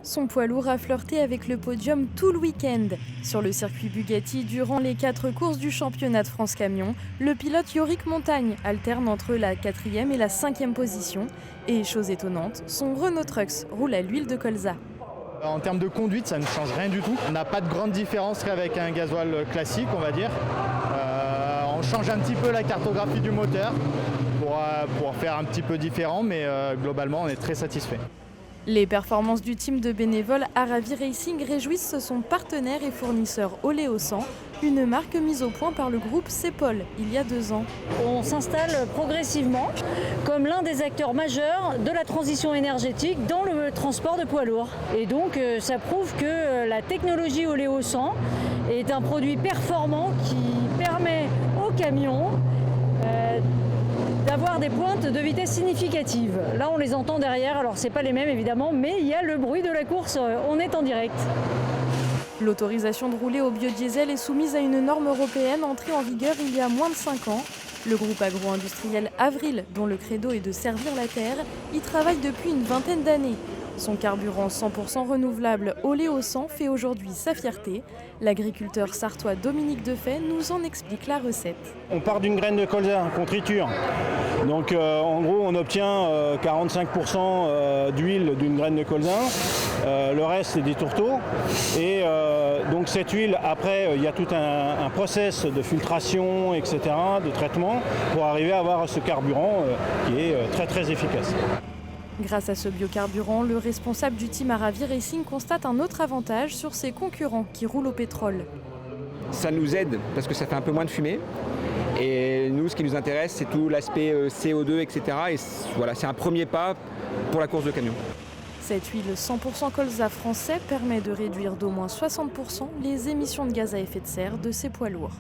Son poids lourd a flirté avec le podium tout le week-end. Sur le circuit Bugatti, durant les 4 courses du championnat de France Camion, le pilote Yorick Montagne alterne entre la 4e et la 5e position. Et chose étonnante, son Renault Trucks roule à l'huile de colza. En termes de conduite, ça ne change rien du tout. On n'a pas de grande différence qu'avec un gasoil classique, on va dire. On change un petit peu la cartographie du moteur pour faire un petit peu différent, mais globalement, on est très satisfait. Les performances du team de bénévoles Aravi Racing réjouissent son partenaire et fournisseur Oleosan, une marque mise au point par le groupe Cepol il y a 2 ans. On s'installe progressivement comme l'un des acteurs majeurs de la transition énergétique dans le transport de poids lourds. Et donc ça prouve que la technologie Oleosan est un produit performant qui permet aux camions d'avoir des pointes de vitesse significatives. Là on les entend derrière, alors c'est pas les mêmes évidemment, mais il y a le bruit de la course, on est en direct. L'autorisation de rouler au biodiesel est soumise à une norme européenne entrée en vigueur il y a moins de 5 ans. Le groupe agro-industriel Avril, dont le credo est de servir la terre, y travaille depuis une vingtaine d'années. Son carburant 100% renouvelable Oleosan fait aujourd'hui sa fierté. L'agriculteur sartois Dominique Defay nous en explique la recette. On part d'une graine de colza qu'on triture. Donc en gros on obtient 45% d'huile d'une graine de colza. Le reste c'est des tourteaux. Et donc cette huile, après il y a tout un process de filtration, etc., de traitement pour arriver à avoir ce carburant qui est très très efficace. Grâce à ce biocarburant, le responsable du team Aravi Racing constate un autre avantage sur ses concurrents qui roulent au pétrole. Ça nous aide parce que ça fait un peu moins de fumée. Et nous, ce qui nous intéresse, c'est tout l'aspect CO2, etc. Et voilà, c'est un premier pas pour la course de camion. Cette huile 100% colza français permet de réduire d'au moins 60% les émissions de gaz à effet de serre de ces poids lourds.